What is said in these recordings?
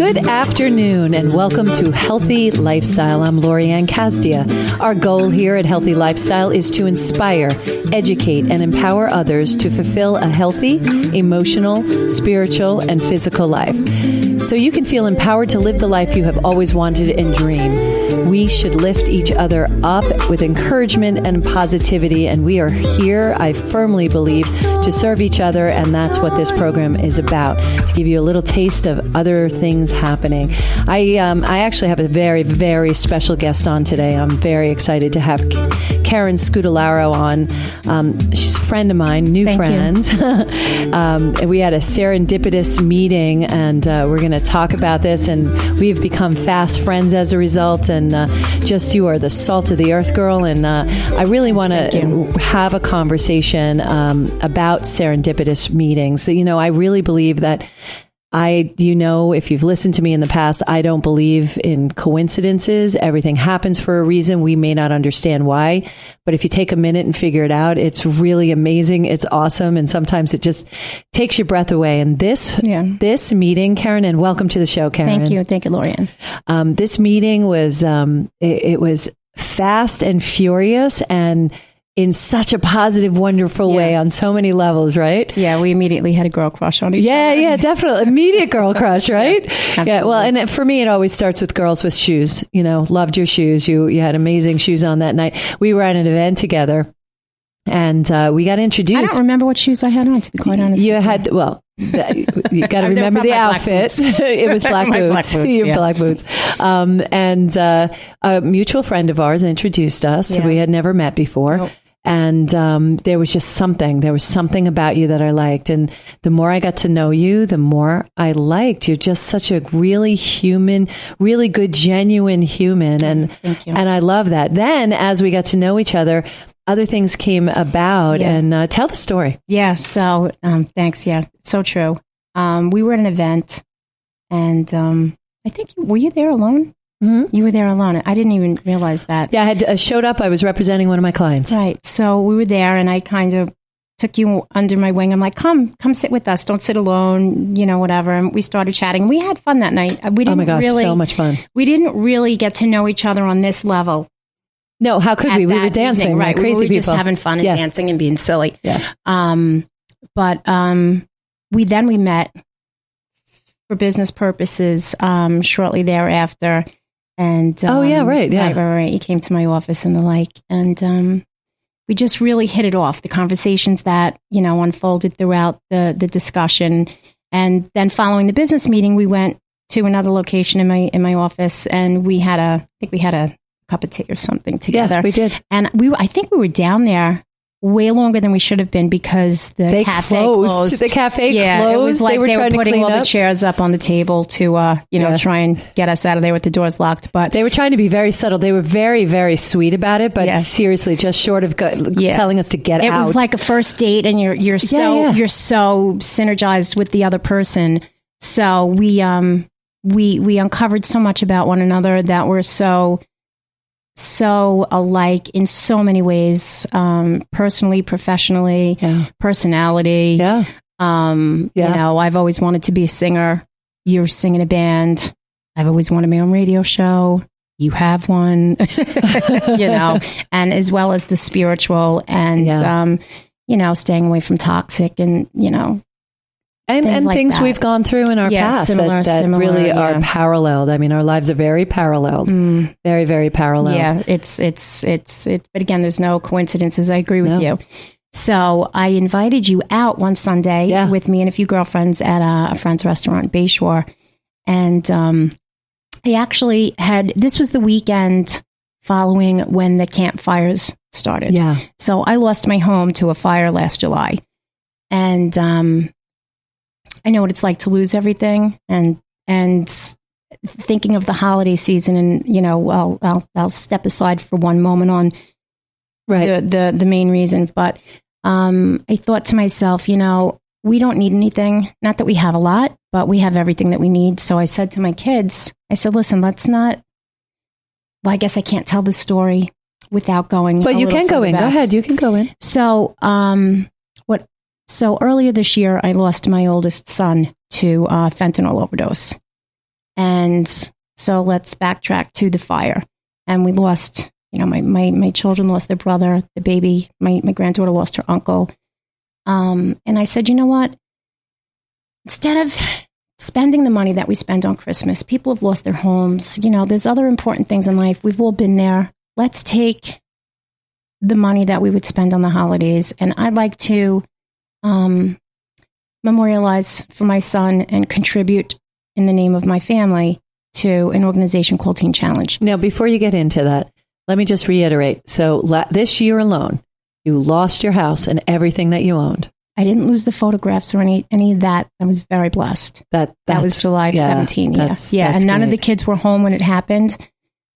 Good afternoon and welcome to Healthy Lifestyle. I'm Lorianne Casdia. Our goal here at Healthy Lifestyle is to inspire, educate, and empower others to fulfill a healthy, emotional, spiritual, and physical life. So you can feel empowered to live the life you have always wanted and dream. We should lift each other up with encouragement and positivity, and we are here, I firmly believe, to serve each other, and that's what this program is about, to give you a little taste of other things happening. I actually have a very, very special guest on today. I'm very excited to have Karen Scutellaro on. She's a friend of mine, new friends. We had a serendipitous meeting, and we're going to talk about this, and we've become fast friends as a result, and just you are the salt of the earth, girl, and I really want to have a conversation about serendipitous meetings. So, I really believe that if you've listened to me in the past, I don't believe in coincidences. Everything happens for a reason. We may not understand why, but if you take a minute and figure it out, it's really amazing. It's awesome. And sometimes it just takes your breath away. And this meeting, Karen, and welcome to the show, Karen. Thank you. Thank you, Lorianne. This meeting was, it was fast and furious and in such a positive, wonderful way on so many levels, right? Yeah, we immediately had a girl crush on each other. Yeah, definitely. Immediate girl crush, right? Yeah, well, and for me, it always starts with girls with shoes. Loved your shoes. You had amazing shoes on that night. We were at an event together, and we got introduced. I don't remember what shoes I had on, to be quite honest. You got to remember the outfit. It was black boots. Black boots. And a mutual friend of ours introduced us. Yeah. We had never met before. Nope. And there was just something. There was something about you that I liked. And the more I got to know you, the more I liked. You're just such a really human, really good, genuine human. And Thank you. And I love that. Then as we got to know each other, other things came about. Yeah. And tell the story. Yeah. So thanks. Yeah. So true. We were at an event, and I think, were you there alone? Mm-hmm. You were there alone. I didn't even realize that. Yeah, I had showed up. I was representing one of my clients. Right. So we were there, and I kind of took you under my wing. I'm like, come sit with us. Don't sit alone, whatever. And we started chatting. We had fun that night. We didn't so much fun. We didn't really get to know each other on this level. No, how could we? We were dancing, right? Crazy people. We were just having fun and dancing and being silly. Yeah. But we met for business purposes shortly thereafter. And right. You came to my office and the like, and we just really hit it off. The conversations that unfolded throughout the discussion, and then following the business meeting, we went to another location in my office, and we had a cup of tea or something together. Yeah, we did, and I think we were down there way longer than we should have been because the cafe closed. The cafe closed. It was like they were putting all the chairs up on the table to try and get us out of there with the doors locked. But they were trying to be very subtle. They were very, very sweet about it, but seriously, just short of telling us to get out. It was like a first date, and you're so synergized with the other person. So we uncovered so much about one another that we're so alike in so many ways, personally, professionally, personality. Yeah. I've always wanted to be a singer. You're singing a band. I've always wanted my own radio show. You have one, and as well as the spiritual and, staying away from toxic and, And things that we've gone through in our past similar, really are paralleled. I mean, our lives are very paralleled, very, very paralleled. Yeah, it's. But again, there's no coincidences. I agree with you. So I invited you out one Sunday with me and a few girlfriends at a friend's restaurant in Bayshore, and I actually this was the weekend following when the campfires started. Yeah. So I lost my home to a fire last July, and I know what it's like to lose everything, and thinking of the holiday season, and I'll step aside for one moment on the main reason, but I thought to myself, we don't need anything. Not that we have a lot, but we have everything that we need. So I said to my kids, listen, let's not. Well, I guess I can't tell the story without going. But you can go in. Go ahead. You can go in. So, So earlier this year, I lost my oldest son to fentanyl overdose. And so let's backtrack to the fire. And we lost, my children lost their brother, the baby, my granddaughter lost her uncle. And I said, you know what? Instead of spending the money that we spend on Christmas, people have lost their homes. There's other important things in life. We've all been there. Let's take the money that we would spend on the holidays. And I'd like to memorialize for my son and contribute in the name of my family to an organization called Teen Challenge. Now, before you get into that, let me just reiterate. So this year alone, you lost your house and everything that you owned. I didn't lose the photographs or any of that. I was very blessed. That was July 17. That's and none of the kids were home when it happened.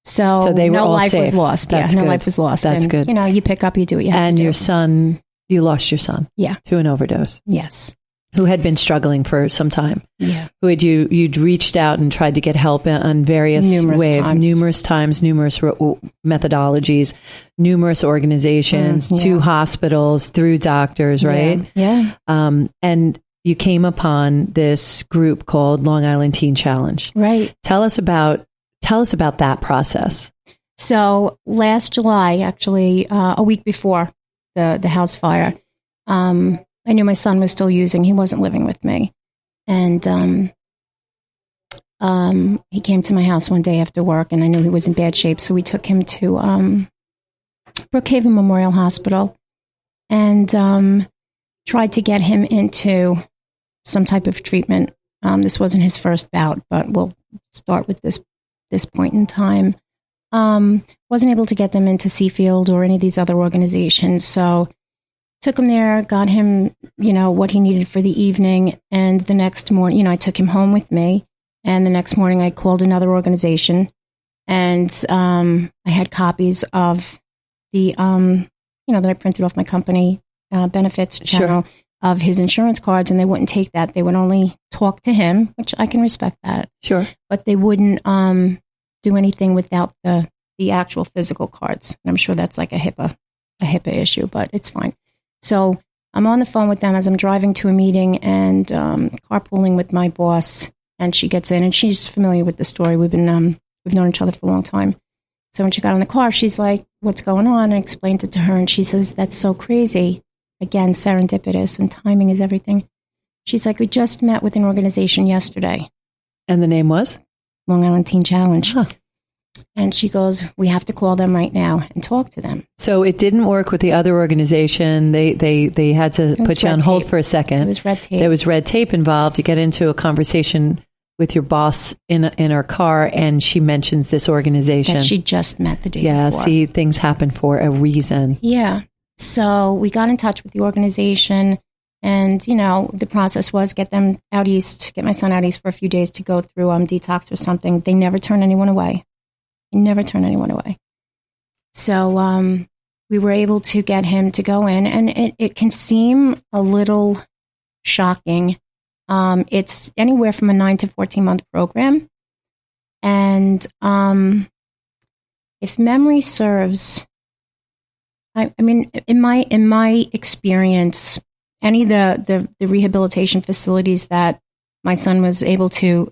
So they were no all life safe. Was lost. That's good. Life was lost. That's good. You pick up, you do what you have to do. And your son, you lost your son. Yeah. To an overdose. Yes. Who had been struggling for some time. Yeah. You'd reached out and tried to get help on various ways, numerous times, numerous methodologies, numerous organizations, to hospitals, through doctors, right? Yeah. And you came upon this group called Long Island Teen Challenge. Right. Tell us about that process. So last July, actually, a week before the house fire, I knew my son was still using. He wasn't living with me. And he came to my house one day after work, and I knew he was in bad shape. So we took him to Brookhaven Memorial Hospital and tried to get him into some type of treatment. This wasn't his first bout, but we'll start with this point in time. Wasn't able to get them into Seafield or any of these other organizations. So took him there, got him, what he needed for the evening. And the next morning, I took him home with me. And the next morning I called another organization, and I had copies of the, that I printed off my company benefits channel of his insurance cards, and they wouldn't take that. They would only talk to him, which I can respect that. Sure. But they wouldn't do anything without the actual physical cards. And I'm sure that's like a HIPAA issue, but it's fine. So I'm on the phone with them as I'm driving to a meeting and carpooling with my boss, and she gets in, and she's familiar with the story. We've known each other for a long time. So when she got in the car, she's like, "What's going on?" I explained it to her, and she says, "That's so crazy." Again, serendipitous, and timing is everything. She's like, "We just met with an organization yesterday." And the name was? Long Island Teen Challenge. Huh. And she goes, "We have to call them right now and talk to them." So it didn't work with the other organization. They had to put you on hold for a second. It was red tape. There was red tape involved. You get into a conversation with your boss in her car, and she mentions this organization that she just met the day before. Yeah, see, things happen for a reason. Yeah. So we got in touch with the organization, and the process was get them out east, get my son out east for a few days to go through detox or something. They never turn anyone away. So we were able to get him to go in, and it can seem a little shocking. It's anywhere from a 9 to 14 month program. And if memory serves, I mean, in my experience, any of the rehabilitation facilities that my son was able to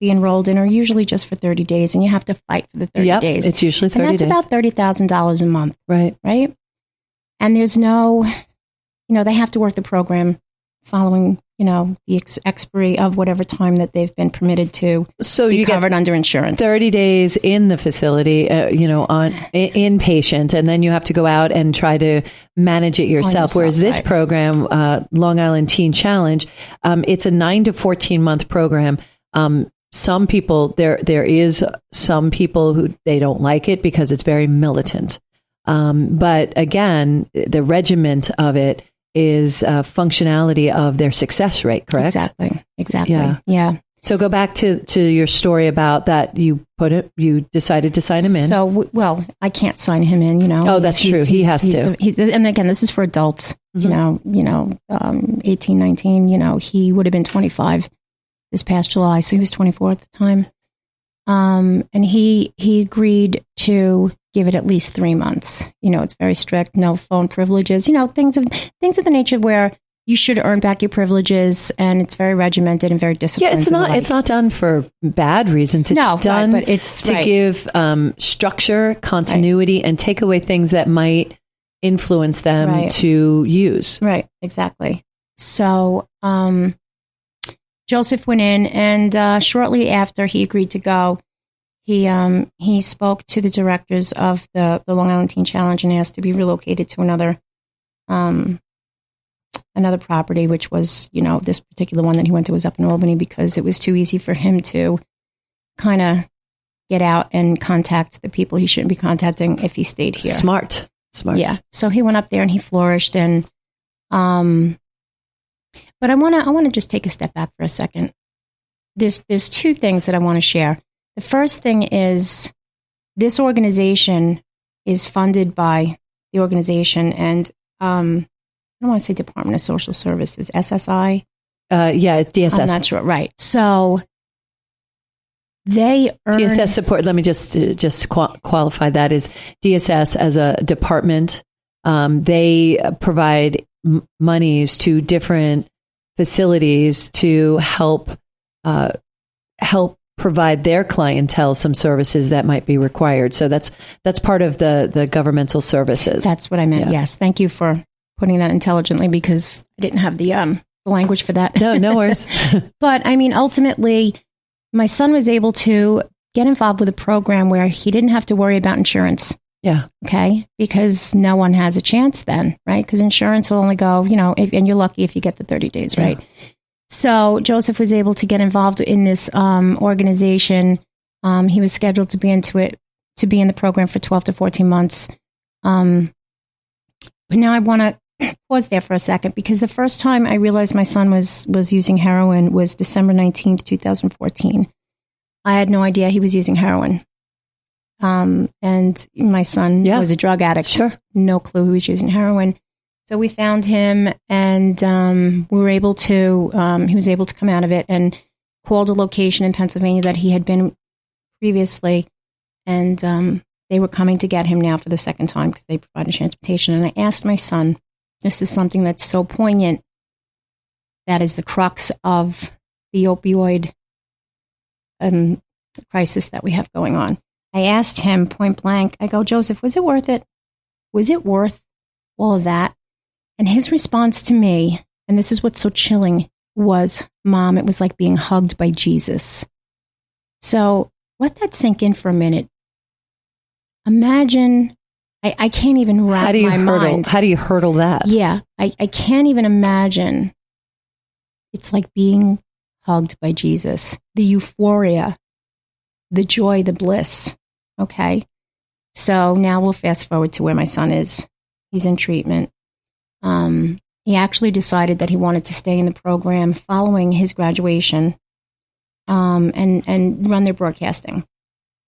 be enrolled in are usually just for 30 days, and you have to fight for the 30 days. It's usually 30 days. And that's about $30,000 a month. Right. And there's no, they have to work the program following, the expiry of whatever time that they've been permitted to be covered under insurance. 30 days in the facility, on inpatient, and then you have to go out and try to manage it yourself. Whereas this program, Long Island Teen Challenge, it's a 9 to 14 month program. Some people, there is some people who they don't like it because it's very militant. But again, the regiment of it is functionality of their success rate, correct? Exactly. Yeah. So go back to your story about that. You decided to sign him in. So, I can't sign him in, Oh, that's true. He has to. And again, this is for adults, 18, 19, he would have been 25 this past July. So he was 24 at the time. And he agreed to give it at least 3 months. It's very strict, no phone privileges, things of the nature where you should earn back your privileges, and it's very regimented and very disciplined. Yeah, it's not done for bad reasons. It's done but it's to give structure, continuity, and take away things that might influence them to use. Right, exactly. So Joseph went in, and shortly after he agreed to go, he spoke to the directors of the Long Island Teen Challenge and asked to be relocated to another property, which was, this particular one that he went to was up in Albany, because it was too easy for him to kind of get out and contact the people he shouldn't be contacting if he stayed here. Smart. Yeah. So he went up there and he flourished. And, but I want to just take a step back for a second. There's two things that I want to share. The first thing is this organization is funded by the organization, and I don't want to say Department of Social Services, SSI. Yeah, it's DSS. I'm not sure. Right. So they earn DSS support. Let me just qualify that is DSS as a department. They provide monies to different facilities to help provide their clientele some services that might be required. So that's part of the governmental services. That's what I meant. Yeah. Yes. Thank you for putting that intelligently, because I didn't have the language for that. No worries. But I mean, ultimately, my son was able to get involved with a program where he didn't have to worry about insurance. Yeah. Okay. Because no one has a chance then, right? Because insurance will only go, and you're lucky if you get the 30 days, right? Yeah. So Joseph was able to get involved in this organization. He was scheduled to be in the program for 12 to 14 months. But now I want to pause there for a second, because the first time I realized my son was using heroin was December 19th, 2014. I had no idea he was using heroin. And my son was a drug addict. Sure. No clue he was using heroin. So we found him, and we were able to, he was able to come out of it, and called a location in Pennsylvania that he had been previously. And they were coming to get him now for the second time because they provided transportation. And I asked my son, this is something that's so poignant, that is the crux of the opioid crisis that we have going on. I asked him point blank, I go, Joseph, was it worth it? Was it worth all of that? And his response to me, and this is what's so chilling, was, Mom, it was like being hugged by Jesus. So let that sink in for a minute. Imagine, I can't even wrap my mind. How do you hurdle that? Yeah, I can't even imagine. It's like being hugged by Jesus. The euphoria, the joy, the bliss. Okay. So now we'll fast forward to where my son is. He's in treatment. He actually decided that he wanted to stay in the program following his graduation, and run their broadcasting,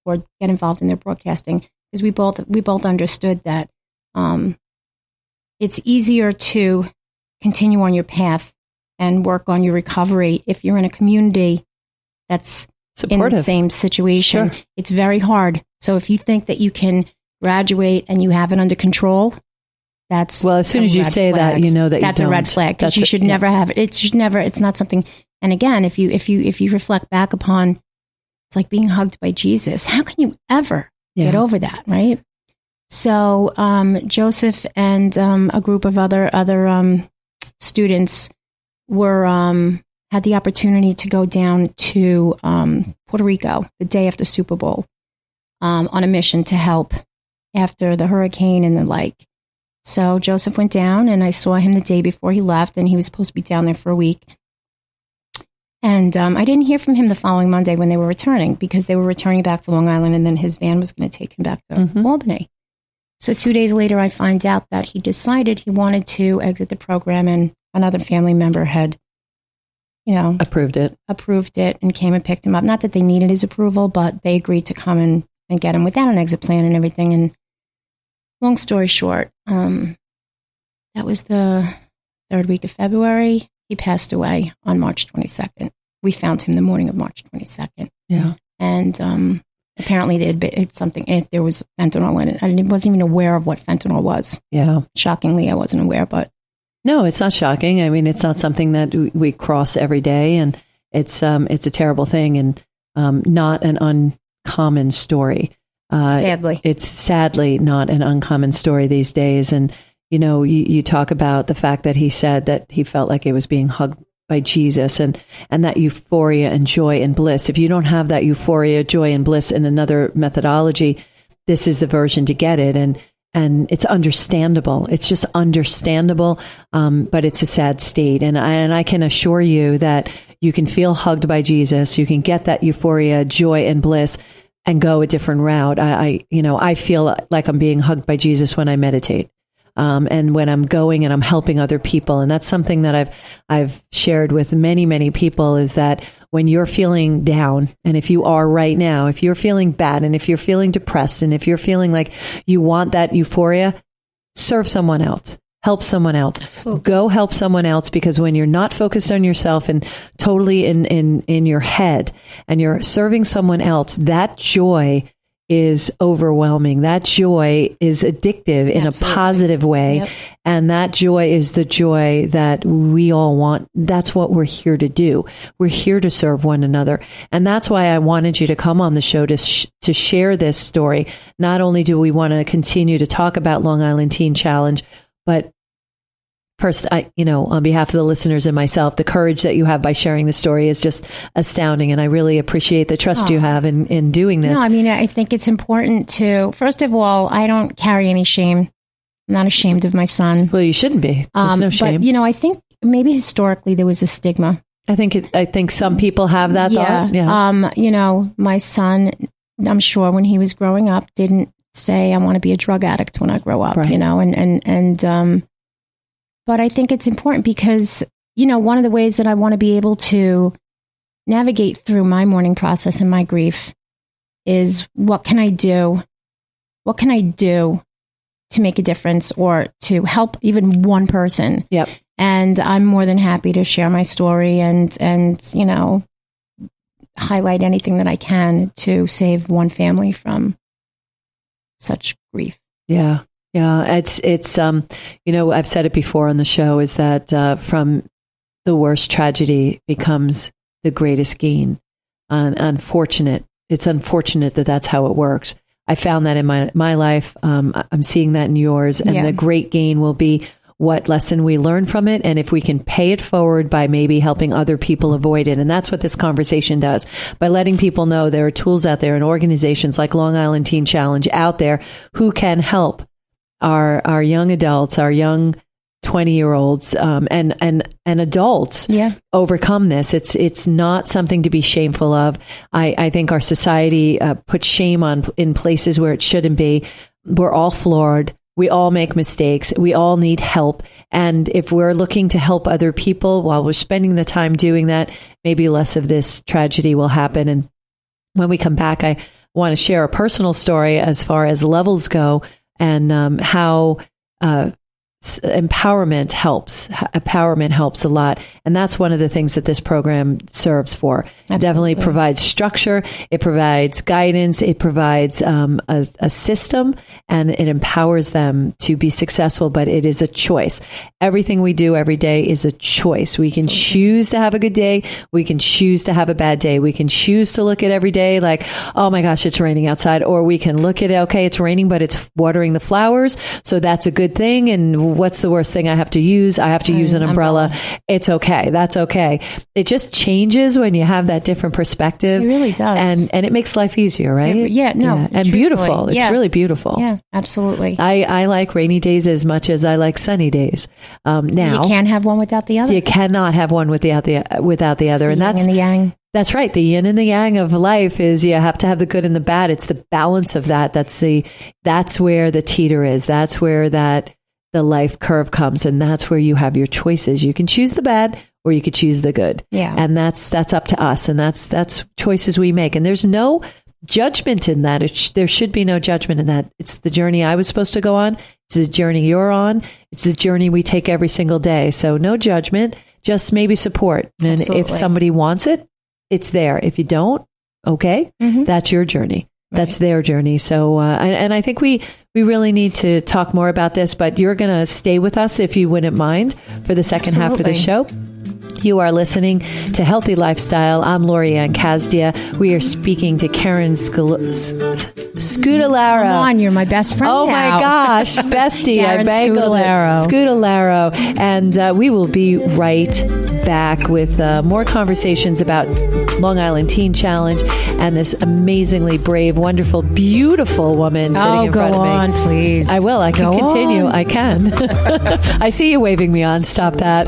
or get involved in their broadcasting, because we both understood that it's easier to continue on your path and work on your recovery if you're in a community that's supportive, in the same situation. Sure. It's very hard. So if you think that you can graduate and you have it under control, that's as soon as you say that, you know that that's a red flag, because you should never have it. It's not something. And again, if you reflect back upon, it's like being hugged by Jesus. How can you ever get over that, right? So Joseph and a group of other students had the opportunity to go down to Puerto Rico the day after Super Bowl on a mission to help after the hurricane and the like. So Joseph went down, and I saw him the day before he left, and he was supposed to be down there for a week. And I didn't hear from him the following Monday when they were returning, because they were returning back to Long Island, and then his van was going to take him back to Albany. So 2 days later, I find out that he decided he wanted to exit the program, and another family member had, approved it and came and picked him up. Not that they needed his approval, but they agreed to come and get him without an exit plan and everything. And long story short, that was the third week of February. He passed away on March 22nd. We found him the morning of March 22nd. Yeah. And apparently there was fentanyl in it. I wasn't even aware of what fentanyl was. Yeah. Shockingly, I wasn't aware, but No, it's not shocking. I mean, it's not something that we cross every day, and it's a terrible thing, and not an uncommon story. Sadly. It's sadly not an uncommon story these days. And, you talk about the fact that he said that he felt like he was being hugged by Jesus, and that euphoria and joy and bliss. If you don't have that euphoria, joy, and bliss in another methodology, this is the version to get it. And it's understandable. It's just understandable, but it's a sad state. And I can assure you that you can feel hugged by Jesus. You can get that euphoria, joy, and bliss, and go a different route. I feel like I'm being hugged by Jesus when I meditate. And when I'm going and I'm helping other people. And that's something that I've shared with many, many people, is that when you're feeling down, and if you are right now, if you're feeling bad, and if you're feeling depressed, and if you're feeling like you want that euphoria, serve someone else. Help someone else. Absolutely. Go help someone else, because when you're not focused on yourself and totally in your head, and you're serving someone else, that joy is overwhelming. That joy is addictive in Absolutely. A positive way. Yep. And that joy is the joy that we all want. That's what we're here to do. We're here to serve one another. And that's why I wanted you to come on the show to share this story. Not only do we want to continue to talk about Long Island Teen Challenge, but first, on behalf of the listeners and myself, the courage that you have by sharing the story is just astounding. And I really appreciate the trust you have in doing this. No, I think it's important to, first of all, I don't carry any shame. I'm not ashamed of my son. Well, you shouldn't be. There's no shame. But, I think maybe historically there was a stigma. I think some people have that thought. Yeah. My son, I'm sure when he was growing up, didn't say, I want to be a drug addict when I grow up, right. But I think it's important because, one of the ways that I want to be able to navigate through my mourning process and my grief is, what can I do? What can I do to make a difference or to help even one person? Yep. And I'm more than happy to share my story and highlight anything that I can to save one family from such grief. Yeah. Yeah, it's I've said it before on the show, is that from the worst tragedy becomes the greatest gain. It's unfortunate that that's how it works. I found that in my life. I'm seeing that in yours, and the great gain will be what lesson we learn from it, and if we can pay it forward by maybe helping other people avoid it. And that's what this conversation does, by letting people know there are tools out there and organizations like Long Island Teen Challenge out there who can help our young adults, our young 20-year-olds, and adults overcome this. It's not something to be shameful of. I think our society puts shame in places where it shouldn't be. We're all flawed. We all make mistakes. We all need help. And if we're looking to help other people while we're spending the time doing that, maybe less of this tragedy will happen. And when we come back, I want to share a personal story as far as levels go, and how empowerment helps. Empowerment helps a lot. And that's one of the things that this program serves for. Absolutely. It definitely provides structure. It provides guidance. It provides a system, and it empowers them to be successful. But it is a choice. Everything we do every day is a choice. We can choose to have a good day. We can choose to have a bad day. We can choose to look at every day like, oh my gosh, it's raining outside. Or we can look at, okay, it's raining, but it's watering the flowers. So that's a good thing. And what's the worst thing I have to use? I have to use an umbrella. It's okay. That's okay. It just changes when you have that different perspective. It really does. And it makes life easier, right? And beautiful. It's really beautiful. Yeah, absolutely. I like rainy days as much as I like sunny days. Now you can't have one without the other. You cannot have one without the other. And that's the yang. That's right. The yin and the yang of life is you have to have the good and the bad. It's the balance of that. That's where the teeter is. That's where the life curve comes, and that's where you have your choices. You can choose the bad or you could choose the good. Yeah. And that's up to us. And that's choices we make. And there's no judgment in that. There should be no judgment in that. It's the journey I was supposed to go on. It's the journey you're on. It's the journey we take every single day. So no judgment, just maybe support. And Absolutely. If somebody wants it, it's there. If you don't, okay, that's your journey. That's their journey. So, and I think we really need to talk more about this, but you're going to stay with us, if you wouldn't mind, for the second half of the show. You are listening to Healthy Lifestyle. I'm Lorianne Casdia. We are speaking to Karen Scutellaro. Come on, you're my best friend. Oh now. my gosh, bestie! I bangled it. Scutellaro, and we will be right back with more conversations about Long Island Teen Challenge and this amazingly brave, wonderful, beautiful woman sitting in front of me. Go on, please. I will. I can continue. I can. I see you waving me on. Stop that.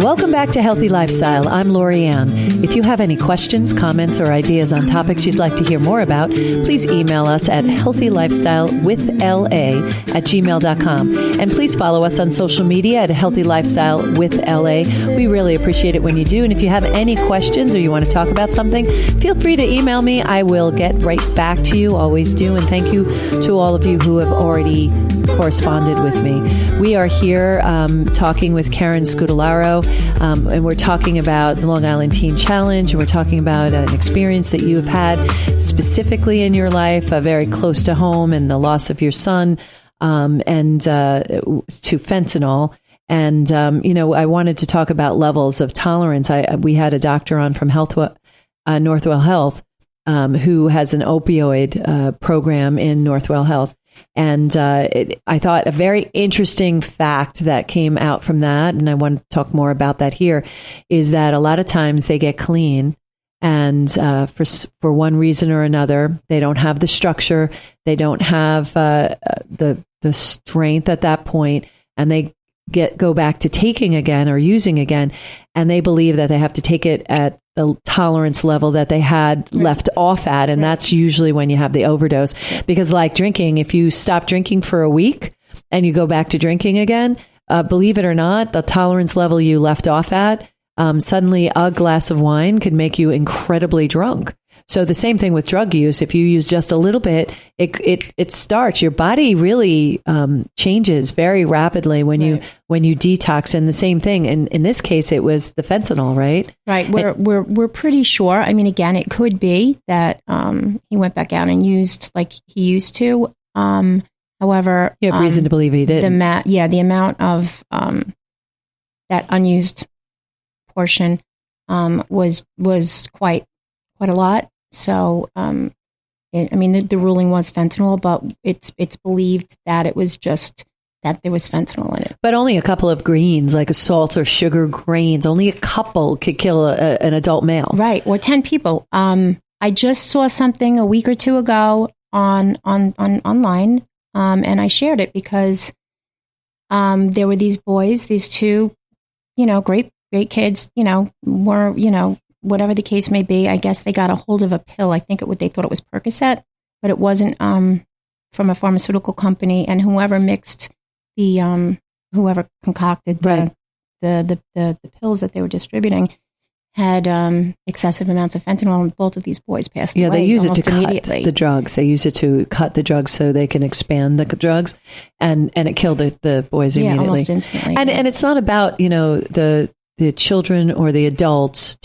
Welcome back to Healthy Lifestyle. I'm Lorianne. If you have any questions, comments, or ideas on topics you'd like to hear more about, please email us at healthylifestylewithla@gmail.com. And please follow us on social media at Healthy Lifestyle with LA. We really appreciate it when you do. And if you have any questions or you want to talk about something, feel free to email me. I will get right back to you. Always do. And thank you to all of you who have already corresponded with me. We are here talking with Karen Scutellaro, and we're talking about the Long Island Teen Challenge, and we're talking about an experience that you have had specifically in your life, very close to home, and the loss of your son, and to fentanyl. And, I wanted to talk about levels of tolerance. We had a doctor on from Northwell Health, who has an opioid program in Northwell Health. And I thought a very interesting fact that came out from that, and I want to talk more about that here, is that a lot of times they get clean, and for one reason or another, they don't have the structure, they don't have the strength at that point, and they go back to taking again or using again, and they believe that they have to take it at the tolerance level that they had left off at. And that's usually when you have the overdose. Because like drinking, if you stop drinking for a week and you go back to drinking again, believe it or not, the tolerance level you left off at, suddenly a glass of wine could make you incredibly drunk. So the same thing with drug use. If you use just a little bit, it starts. Your body really changes very rapidly when you detox. And the same thing. And in this case, it was the fentanyl, right? Right. We're pretty sure. I mean, again, it could be that he went back out and used like he used to. However, you have reason to believe he did. The amount of that unused portion was quite a lot. So, the ruling was fentanyl, but it's believed that it was just that there was fentanyl in it. But only a couple of grains, like salts or sugar grains, only a couple could kill an adult male. Right, or 10 people. I just saw something a week or two ago on online, and I shared it because there were these boys, these two, great kids, whatever the case may be. I guess they got a hold of a pill. I think they thought it was Percocet, but it wasn't from a pharmaceutical company. And whoever concocted the pills that they were distributing had excessive amounts of fentanyl, and both of these boys passed away. Yeah, they use it to cut the drugs. They use it to cut the drugs so they can expand the drugs, and it killed the boys immediately. Yeah, almost instantly. And it's not about the children or the adults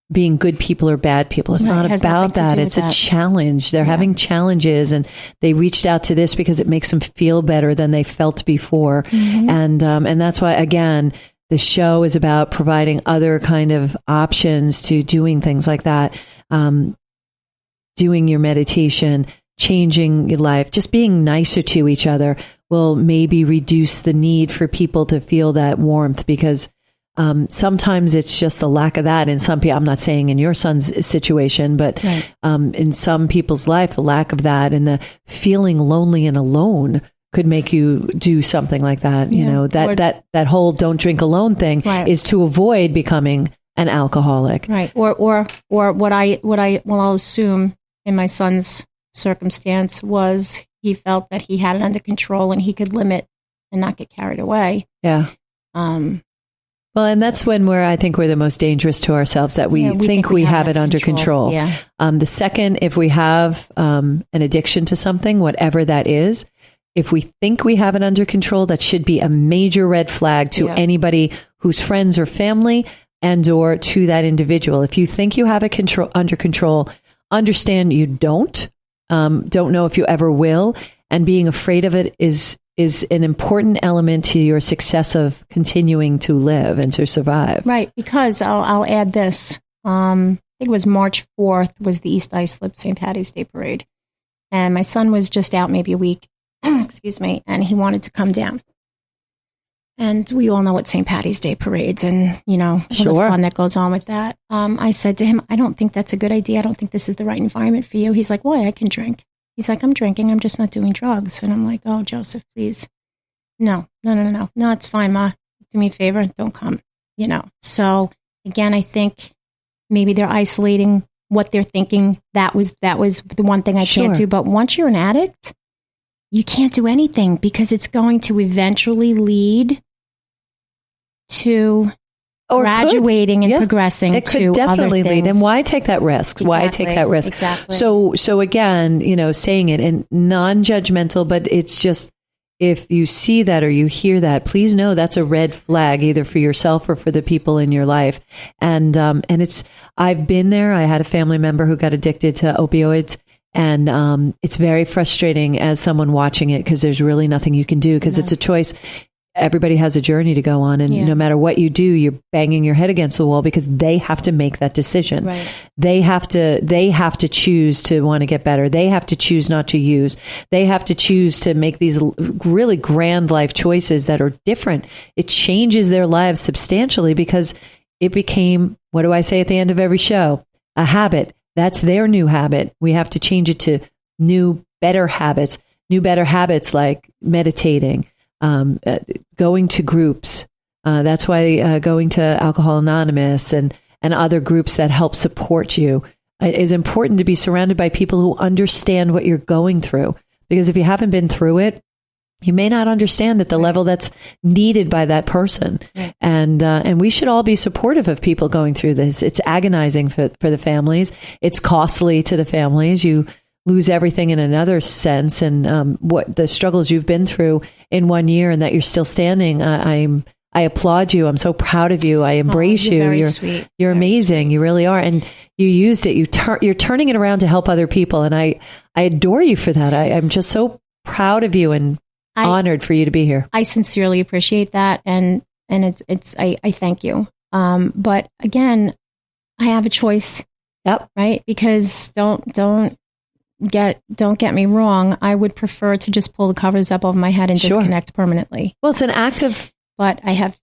being good people or bad people. It's not about that. It's a challenge. They're having challenges, and they reached out to this because it makes them feel better than they felt before. Mm-hmm. And that's why, again, the show is about providing other kind of options to doing things like that. Doing your meditation, changing your life, just being nicer to each other will maybe reduce the need for people to feel that warmth, because sometimes it's just a lack of that in some people. I'm not saying in your son's situation, but in some people's life, the lack of that and the feeling lonely and alone could make you do something like that. Yeah. That whole don't drink alone thing is to avoid becoming an alcoholic. Right. Or what I'll assume in my son's circumstance was he felt that he had it under control and he could limit and not get carried away. Yeah. Well, and that's when I think we're the most dangerous to ourselves, that we think we have it under control. Yeah. The second, if we have an addiction to something, whatever that is, if we think we have it under control, that should be a major red flag to anybody who's friends or family and or to that individual. If you think you have it under control, understand you don't know if you ever will. And being afraid of it is an important element to your success of continuing to live and to survive. Right, because I'll add this. I think it was March 4th was the East Islip St. Patty's Day Parade. And my son was just out maybe a week, excuse me, and he wanted to come down. And we all know what St. Patty's Day parades and, all the fun that goes on with that. I said to him, I don't think that's a good idea. I don't think this is the right environment for you. He's like, why? I can drink. He's like, I'm drinking. I'm just not doing drugs. And I'm like, oh, Joseph, please. No, it's fine, Ma. Do me a favor and don't come, So again, I think maybe they're isolating what they're thinking. That was the one thing I can't do. But once you're an addict, you can't do anything because it's going to eventually lead to graduating and progressing. It could definitely lead. And why take that risk? Exactly. Why take that risk? Exactly. So again, saying it in non-judgmental, but it's just, if you see that or you hear that, please know that's a red flag either for yourself or for the people in your life. And I've been there. I had a family member who got addicted to opioids. And it's very frustrating as someone watching it because there's really nothing you can do because it's a choice. Everybody has a journey to go on. And no matter what you do, you're banging your head against the wall because they have to make that decision. Right. They have to choose to want to get better. They have to choose not to use. They have to choose to make these really grand life choices that are different. It changes their lives substantially because it became, what do I say at the end of every show? A habit. That's their new habit. We have to change it to new, better habits like meditating, going to groups. That's why going to Alcohol Anonymous and other groups that help support you is important, to be surrounded by people who understand what you're going through. Because if you haven't been through it, you may not understand at the level that's needed by that person. Right. And we should all be supportive of people going through this. It's agonizing for the families. It's costly to the families. You lose everything in another sense. And what the struggles you've been through in 1 year and that you're still standing, I applaud you. I'm so proud of you. I embrace you. Very sweet. You're amazing. Sweet. You really are. And you used it. You're turning it around to help other people. And I adore you for that. I'm just so proud of you and honored for you to be here. I sincerely appreciate that. And I thank you. But again, I have a choice. Yep. Right. Because don't get me wrong. I would prefer to just pull the covers up over my head and disconnect permanently. Well, it's an act of. But I have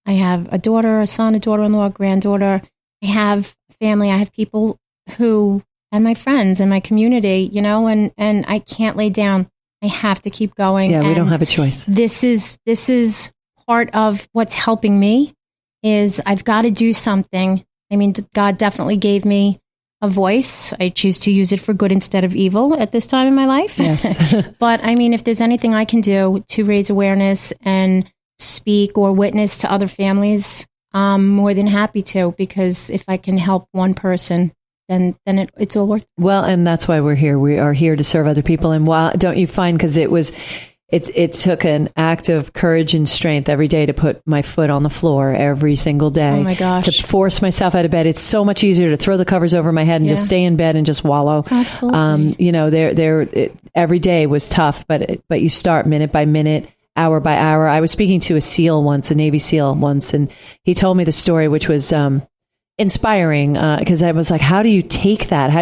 a daughter, a son, a daughter-in-law, granddaughter. I have family. I have people and my friends and my community, and I can't lay down. I have to keep going. Yeah, we don't have a choice. This is part of what's helping me is I've got to do something. I mean, God definitely gave me a voice. I choose to use it for good instead of evil at this time in my life. Yes. But I mean, if there's anything I can do to raise awareness and speak or witness to other families, I'm more than happy to, because if I can help one person, then it's all worth it. Well, and that's why we're here. We are here to serve other people. And while, don't you find, because it took an act of courage and strength every day to put my foot on the floor every single day. Oh my gosh. To force myself out of bed. It's so much easier to throw the covers over my head and just stay in bed and just wallow. Absolutely. Every day was tough, but you start minute by minute, hour by hour. I was speaking to a Navy SEAL once, and he told me the story, which was inspiring, because I was like, how do you take that?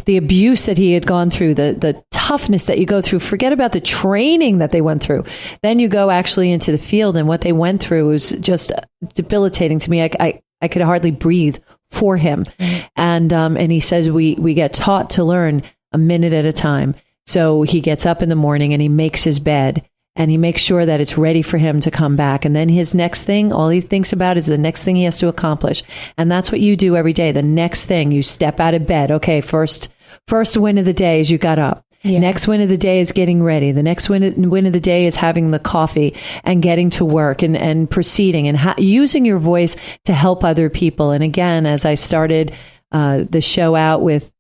The abuse that he had gone through, the toughness that you go through, forget about the training that they went through. Then you go actually into the field, and what they went through was just debilitating to me. I could hardly breathe for him. And he says, we get taught to learn a minute at a time. So he gets up in the morning and he makes his bed. And he makes sure that it's ready for him to come back. And then his next thing, all he thinks about is the next thing he has to accomplish. And that's what you do every day. The next thing, you step out of bed. Okay, first win of the day is you got up. Yeah. Next win of the day is getting ready. The next win of the day is having the coffee and getting to work and proceeding and using your voice to help other people. And again, as I started the show out with,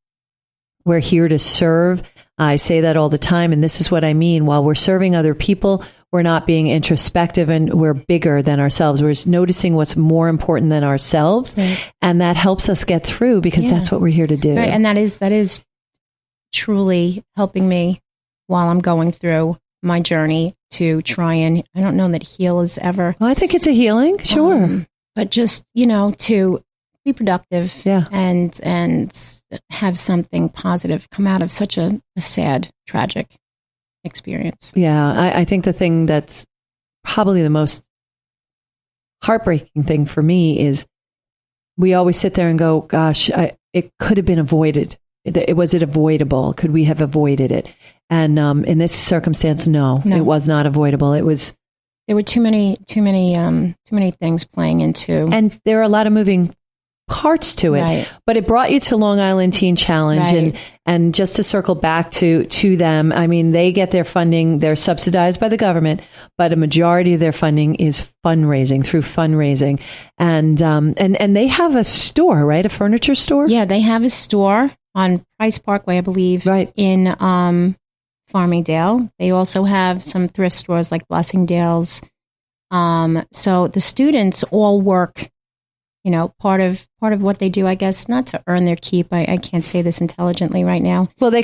we're here to serve. I say that all the time, and this is what I mean. While we're serving other people, we're not being introspective, and we're bigger than ourselves. We're noticing what's more important than ourselves, and that helps us get through because that's what we're here to do. Right. And that is truly helping me while I'm going through my journey to try and, I don't know that heal is ever. Well, I think it's a healing, sure. But just, to be productive and have something positive come out of such a sad, tragic experience. Yeah, I think the thing that's probably the most heartbreaking thing for me is we always sit there and go, gosh, it could have been avoided. Was it avoidable? Could we have avoided it? And in this circumstance, no, it was not avoidable. There were too many things playing into. And there are a lot of moving parts to it, but it brought you to Long Island Teen Challenge. And just to circle back to them, I mean, they get their funding, they're subsidized by the government, but a majority of their funding is fundraising, through fundraising. And they have a store, right? A furniture store? Yeah, they have a store on Price Parkway, I believe, in Farmingdale. They also have some thrift stores like Blessingdale's. So the students all work, part of what they do, I guess, not to earn their keep. I can't say this intelligently right now. Well, they're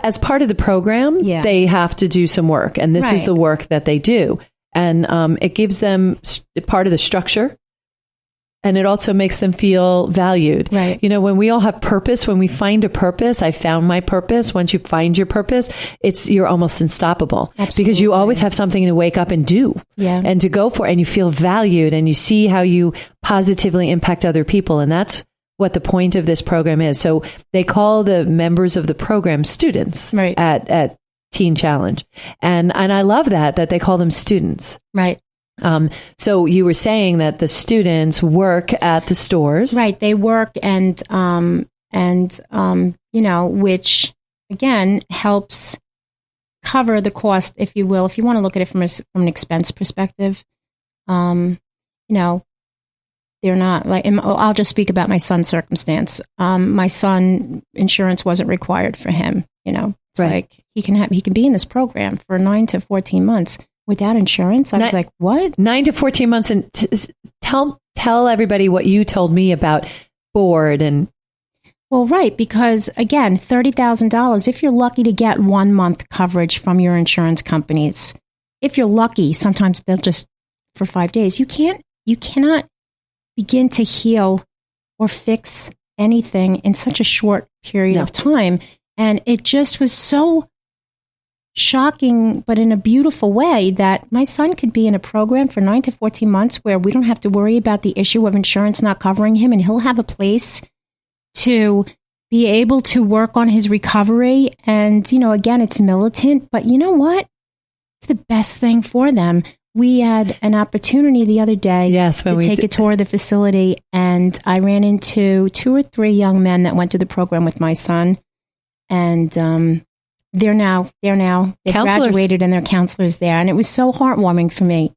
as part of the program, they have to do some work, and this is the work that they do, and it gives them part of the structure. And it also makes them feel valued. Right. When we all have purpose, when we find a purpose, I found my purpose. Once you find your purpose, you're almost unstoppable. Absolutely. Because you always have something to wake up and do and to go for, and you feel valued, and you see how you positively impact other people. And that's what the point of this program is. So they call the members of the program students at Teen Challenge. And I love that they call them students. Right. So you were saying that the students work at the stores, right? They work and which again helps cover the cost, if you will, if you want to look at it from an expense perspective. They're not like, I'll just speak about my son's circumstance. My son, insurance wasn't required for him. It's like he can be in this program for 9 to 14 months. Without insurance? I was like, what? 9 to 14 months. And tell everybody what you told me about board and... Well, right. Because again, $30,000, if you're lucky to get 1 month coverage from your insurance companies, if you're lucky, sometimes they'll just for 5 days. You cannot begin to heal or fix anything in such a short period of time. And it just was so shocking, but in a beautiful way, that my son could be in a program for 9 to 14 months where we don't have to worry about the issue of insurance not covering him, and he'll have a place to be able to work on his recovery. And, again, it's militant, but you know what? It's the best thing for them. We had an opportunity the other day to take a tour of the facility, and I ran into 2 or 3 young men that went through the program with my son, and They're graduated and they're counselors there. And it was so heartwarming for me,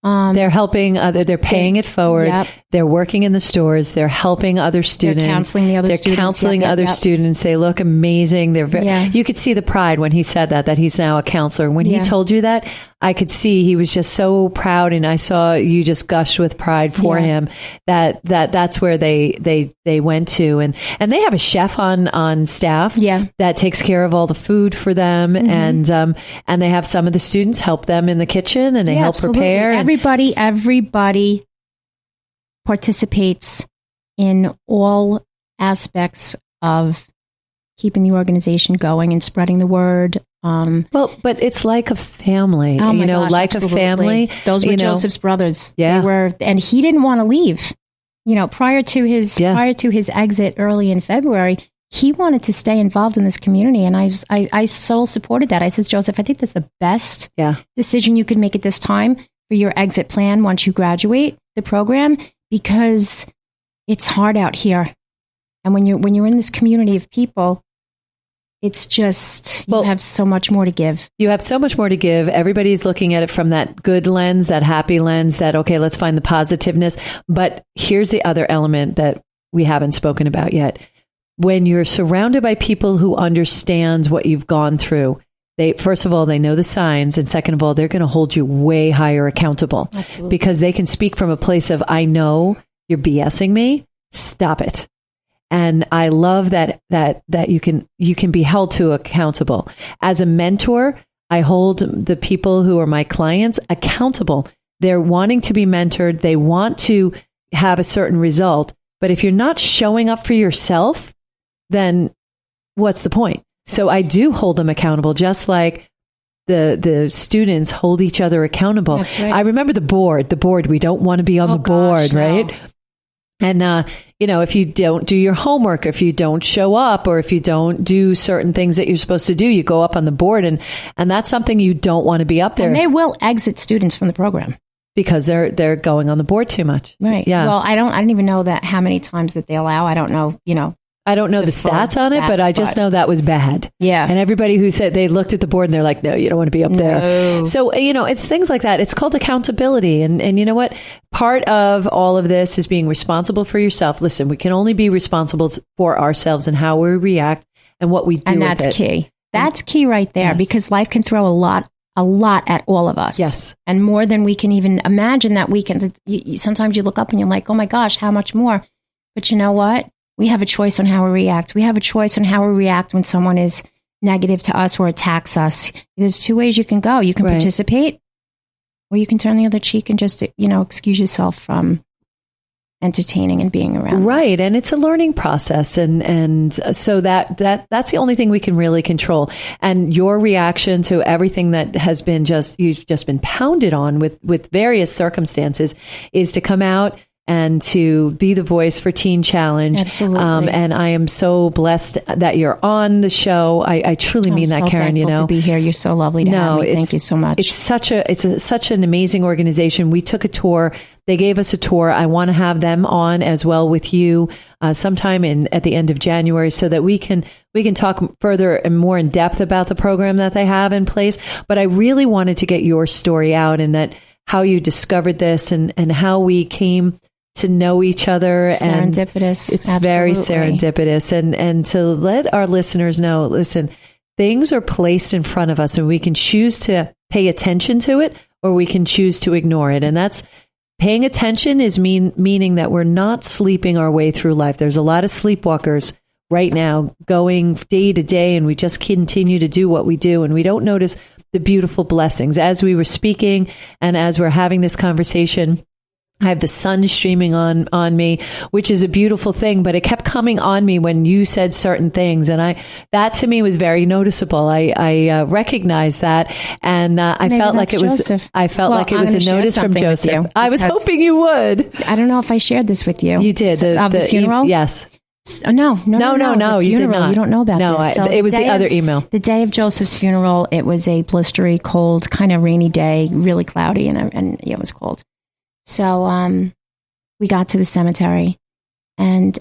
They're helping they're paying it forward. Yep. They're working in the stores. They're helping other students. They're counseling the other students. They're counseling other students. They look amazing. They're you could see the pride when he said that he's now a counselor. When he told you that, I could see he was just so proud, and I saw you just gush with pride for him that's where they went to, and they have a chef on staff that takes care of all the food for them, and they have some of the students help them in the kitchen, and they help prepare. Everybody participates in all aspects of keeping the organization going and spreading the word. But it's like a family, gosh, a family. Those were Joseph's brothers. Yeah. They were, and he didn't want to leave. Prior to his exit early in February, he wanted to stay involved in this community. And I so supported that. I said, Joseph, I think that's the best decision you could make at this time for your exit plan once you graduate the program, because it's hard out here. And when you're in this community of people, it's just, you have so much more to give. You have so much more to give. Everybody's looking at it from that good lens, that happy lens, that, okay, let's find the positiveness. But here's the other element that we haven't spoken about yet. When you're surrounded by people who understand what you've gone through, first of all, they know the signs. And second of all, they're going to hold you way higher accountable. Absolutely. Because they can speak from a place of, I know you're BSing me. Stop it. And I love that you can be held to accountable. As a mentor, I hold the people who are my clients accountable. They're wanting to be mentored. They want to have a certain result. But if you're not showing up for yourself, then what's the point? So I do hold them accountable, just like the students hold each other accountable. That's right. I remember the board. We don't want to be on the board, right? No. And, if you don't do your homework, if you don't show up, or if you don't do certain things that you're supposed to do, you go up on the board, and that's something you don't want to be up there. And they will exit students from the program because they're going on the board too much. Right. Yeah. Well, I don't even know that how many times that they allow. I don't know, I don't know the stats on it, but I just know that was bad. Yeah. And everybody who said, they looked at the board and they're like, no, you don't want to be up there. So, it's things like that. It's called accountability. And you know what? Part of all of this is being responsible for yourself. Listen, we can only be responsible for ourselves and how we react and what we do with it. And that's key. That's key right there, because life can throw a lot at all of us. Yes. And more than we can even imagine that we can. Sometimes you look up and you're like, oh my gosh, how much more? But you know what? We have a choice on how we react. We have a choice on how we react when someone is negative to us or attacks us. There's two ways you can go. You can participate, or you can turn the other cheek and just, excuse yourself from entertaining and being around. Right. And it's a learning process. And so that's the only thing we can really control. And your reaction to everything that has been you've just been pounded on with various circumstances is to come out and to be the voice for Teen Challenge. Absolutely. And I am so blessed that you're on the show. I truly mean that, Karen. I'm so thankful to be here. You're so lovely to have me. Thank you so much. It's such an amazing organization. We took a tour. They gave us a tour. I want to have them on as well with you sometime at the end of January, so that we can talk further and more in depth about the program that they have in place. But I really wanted to get your story out, and that how you discovered this and how we came to know each other. Serendipitous. And it's very serendipitous. And to let our listeners know, listen, things are placed in front of us, and we can choose to pay attention to it, or we can choose to ignore it. And that's paying attention is meaning that we're not sleeping our way through life. There's a lot of sleepwalkers right now going day to day, and we just continue to do what we do, and we don't notice the beautiful blessings. As we were speaking and as we're having this conversation, I have the sun streaming on me, which is a beautiful thing, but it kept coming on me when you said certain things. And that to me was very noticeable. I recognized that. And I felt like it was, Joseph. I felt like it was a notice from Joseph. I was hoping you would. I don't know if I shared this with you. You did. The funeral? Yes. No, you did not. You don't know about this. No, it was the other email. The day of Joseph's funeral, it was a blistery, cold, kind of rainy day, really cloudy, and it was cold. So we got to the cemetery, and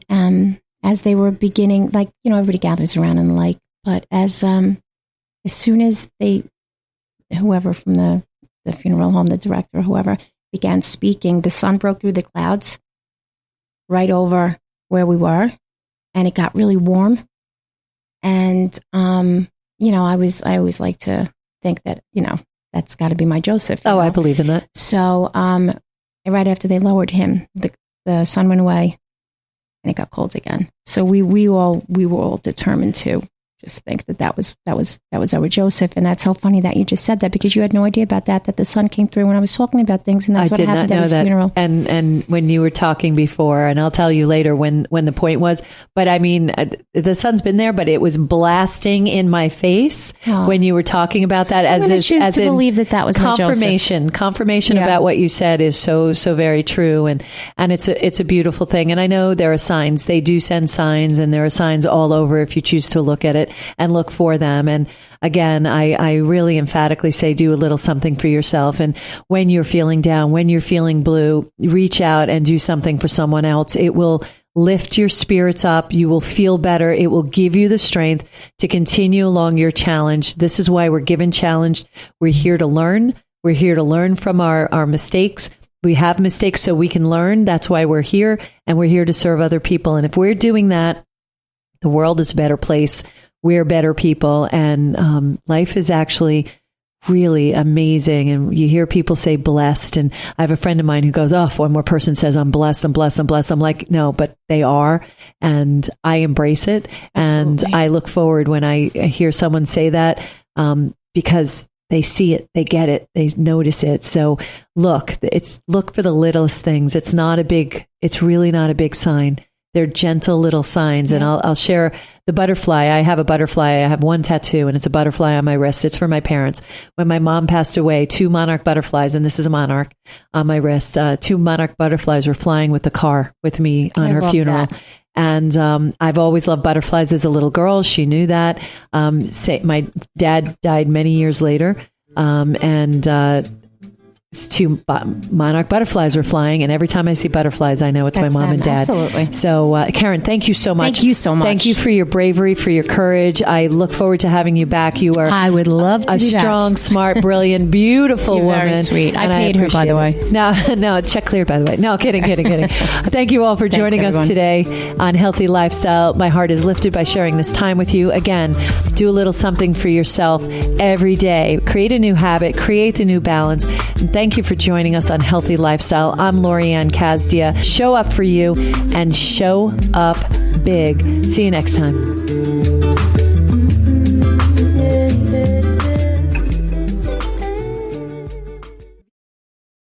as they were beginning, everybody gathers around in the lake, but as soon as whoever from the funeral home, the director, whoever, began speaking, the sun broke through the clouds right over where we were, and it got really warm. And I always like to think that that's got to be my Joseph. I believe in that. So right after they lowered him, the sun went away, and it got cold again. So we were all determined to just think that was our Joseph. And that's so funny that you just said that, because you had no idea about that the sun came through when I was talking about things, and that's what happened at his funeral. And when you were talking before, and I'll tell you later when the point was, but I mean, the sun's been there, but it was blasting in my face when you were talking about that. I'm going to choose to believe that was confirmation about what you said is so very true, and it's a beautiful thing. And I know there are signs. They do send signs, and there are signs all over if you choose to look at it and look for them. And again, I really emphatically say, do a little something for yourself. And when you're feeling down, when you're feeling blue, reach out and do something for someone else. It will lift your spirits up. You will feel better. It will give you the strength to continue along your challenge. This is why we're given challenge. We're here to learn. We're here to learn from our mistakes. We have mistakes so we can learn. That's why we're here, and we're here to serve other people. And if we're doing that, the world is a better place. We're better people, and life is actually really amazing. And you hear people say blessed, and I have a friend of mine who goes, "Oh, if one more person says I'm blessed, I'm blessed, I'm blessed." I'm like, no, but they are, and I embrace it. Absolutely. And I look forward when I hear someone say that, because they see it, they get it, they notice it. So look for the littlest things. It's really not a big sign. They're gentle little signs. Yeah. And I'll share the butterfly. I have a butterfly. I have one tattoo, and it's a butterfly on my wrist. It's for my parents. When my mom passed away, 2 monarch butterflies, and this is a monarch on my wrist. 2 monarch butterflies were flying with the car with me on her funeral. That. And I've always loved butterflies as a little girl. She knew that. My dad died many years later, and 2 monarch butterflies were flying, and every time I see butterflies, I know it's my mom and dad. Absolutely. So, Karen, thank you so much. Thank you so much. Thank you for your bravery, for your courage. I look forward to having you back. You are I would love to a strong, smart, brilliant, beautiful You're woman. Very sweet. I paid her, by the way. No, check cleared, by the way. No, kidding. Thank you all for joining us today on Healthy Lifestyle. My heart is lifted by sharing this time with you. Again, do a little something for yourself every day. Create a new habit. Create a new balance. And thank you for joining us on Healthy Lifestyle. I'm Lorianne Casdia. Show up for you and show up big. See you next time.